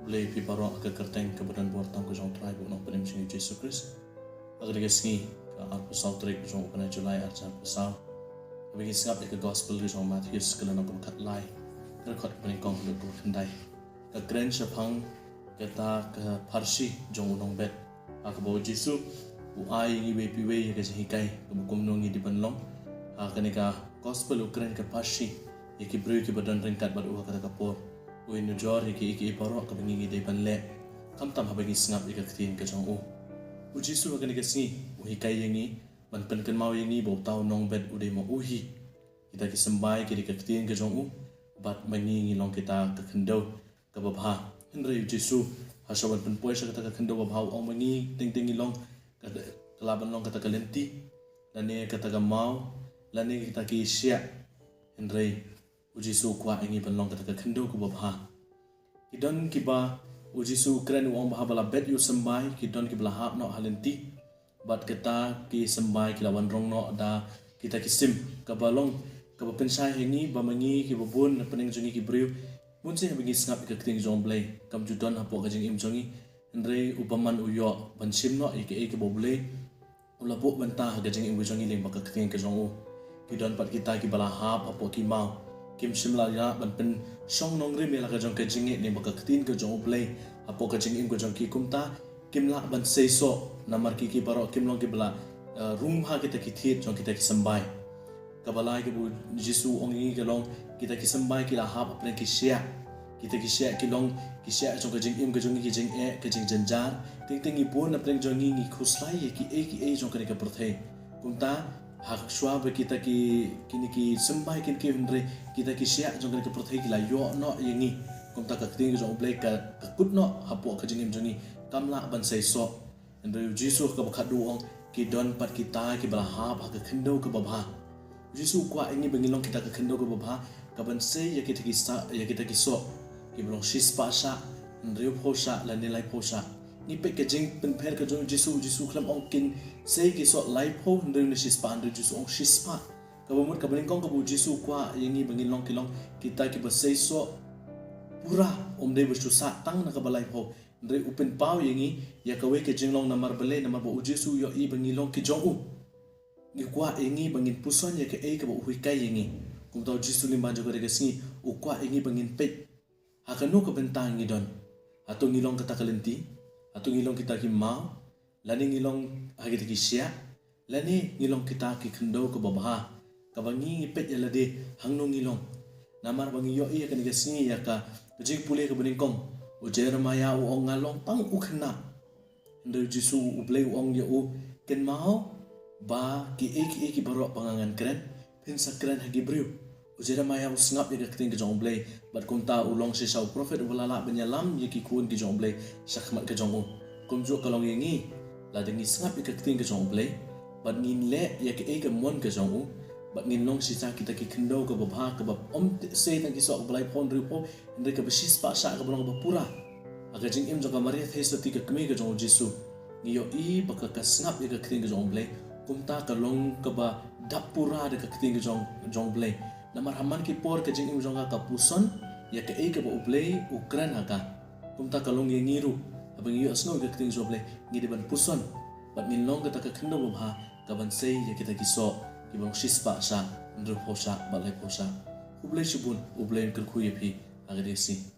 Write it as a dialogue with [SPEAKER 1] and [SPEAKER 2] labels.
[SPEAKER 1] Blei pi paro ke kerteng ke badan bortang ko jong trai bu no penim sing Jesus Christ agar ke singi ka ar pasau trai ko jong pana Julai ar jan pasau bagi singap ke gospel ko jong Matthew skala no kon kat lai ke khot pening kong lu ko khyndew ke kren chapang ke ta ke parsi jong unong bet ak bo Jesus u ai ngi be pi we ke hikai ke kum no ngi di banlong ka gospel ukren ke parsi iki briew ke badan ringkat bad u kata kapor Ui nujor iki parok ke bengi day panle kam tam habagi singap ika ktin ke jong u Jisu hagan ke singi u hikai yangi ban pen ken mau yangi bo tau nong bed ude mo uhi kita ki sembai ki ktin ke jong u bat mangi long kita ke khyndew ke babha henry Jisu hasawan pen poisa kata ke khyndew babha ong mangi ting ting long kelaban long kata ke lenti lane kata ke mau lane kita ki sia henry Jisu kwa ingi banlong kata khyndew ku babha kidon kiba Jisu kren uang baha bala bet yu sembai kidon kibla hap no halenti bat kita ki sembai kilawan rong no da kita kisim ka balong ka pensai hengi bamangi ki babun pening jongi ki briew munse habingi snap ka kting jong Blei kam judon hapo ka jing im jongi ndrei upaman uyo bansim no iki ki Blei ulapuk bantah ka jing im jongi ling baka kting ka jong u kidon pat kita ki bala hap hapo ki mau kim simla ya ban pen song nong rim la ka jong ka jingi ni baka ktin ka jong Blei apo ka jing im ko jong ki kumta kim la ban seiso namar ki baro kim long ki bala room ha kita ki thit jong kita ki sambai ka balai ki bu Jisu ong ngi ka long kita ki sambai ki la hap apne ki sia kita ki sia ki long ki sia jong ka jing im ka jong ki jing e ka jing janjar ting ting ipun apne jong ngi khuslai ki e jong ka ni ka prthai kumta hak swab kita ki sembai kin ki hendre kita ki sia jong ka prothai ki la yo no yengi kumta ka kting jong Blei ka kut no hapo ka jingim jongi kamla ban sai so hendre Jisu ka bakhadu ong ki don pat kita ki bala ha ba ka khyndew ka babha Jisu kwa ingi bengilong kita ka khyndew ka babha ka ban sai ya kita ki sa ya kita ki so ki belong shis pa sha hendre phosha la ni lai phosha ni pe ke jing pen pher ka jong Jisu khlam ong kin sei ki so lai pho hendre ni shis pa hendre Jisu ong shis pa ka bumut ka bengkong ka bu Jisu kwa yengi bengilong kilong kita ki ba sei so pura omde bersu satang na kabalai pho ndre upen pau yengi ya kawe ke jinglong namar Blei namar bo Jisu yo i bangilong ki jong u ni kwa yengi bangin puson ya ke e ka bo hui kai yengi kum tau Jisu limban jo ka singi u kwa yengi bangin pe hakanu ka bentang ngi don atau ngilong kata kalenti atau ngilong kita ki mau lani ngilong hagi ki sia lani ngilong kita ki khyndew ka babha ka bangi pet ya lade hangno ngilong namar bangi yo i ka ni singi ya ka jing pule ka beningkong u Jeremiah u ong ngalong pang u khna ndo Jisu u Blei u ong yo u ken mau ba ki ki baro pangangan kren pin sakren hagi briew u Jeremiah u snap ya kting ka jong Blei bat kumta u long si sau prophet u lala benyalam ye ki kun ki jong Blei sakmat ka jong u kumju ka long yengi la dengi snap ya kting ka jong Blei bat ngin le ya ke ka mon ka jong u bat ngin long sisa kita ki khyndew ka babha ka bab om se tang ki so Blei phon ri po ndre ka besis pa sa ka bolong ba pura aga jing im joga maria thesati ka kme ka jong Jisu ni yo i baka ka snap ya ka kting ka jong Blei kumta ka long ka ba dapura de ka kting ka jong Blei namar haman ki por ka jing im jonga ka puson ya ka ka ba Blei ukran aga kumta ka long yengi ru abang yo asno ka kting jong Blei ngi de ban puson bat ngin long ka ta ka khyndew babha ka ban sei ya kita ki so kibang shispa sa ndru phosha balai phosha ublei shubun ublei kerkhu yepi agade si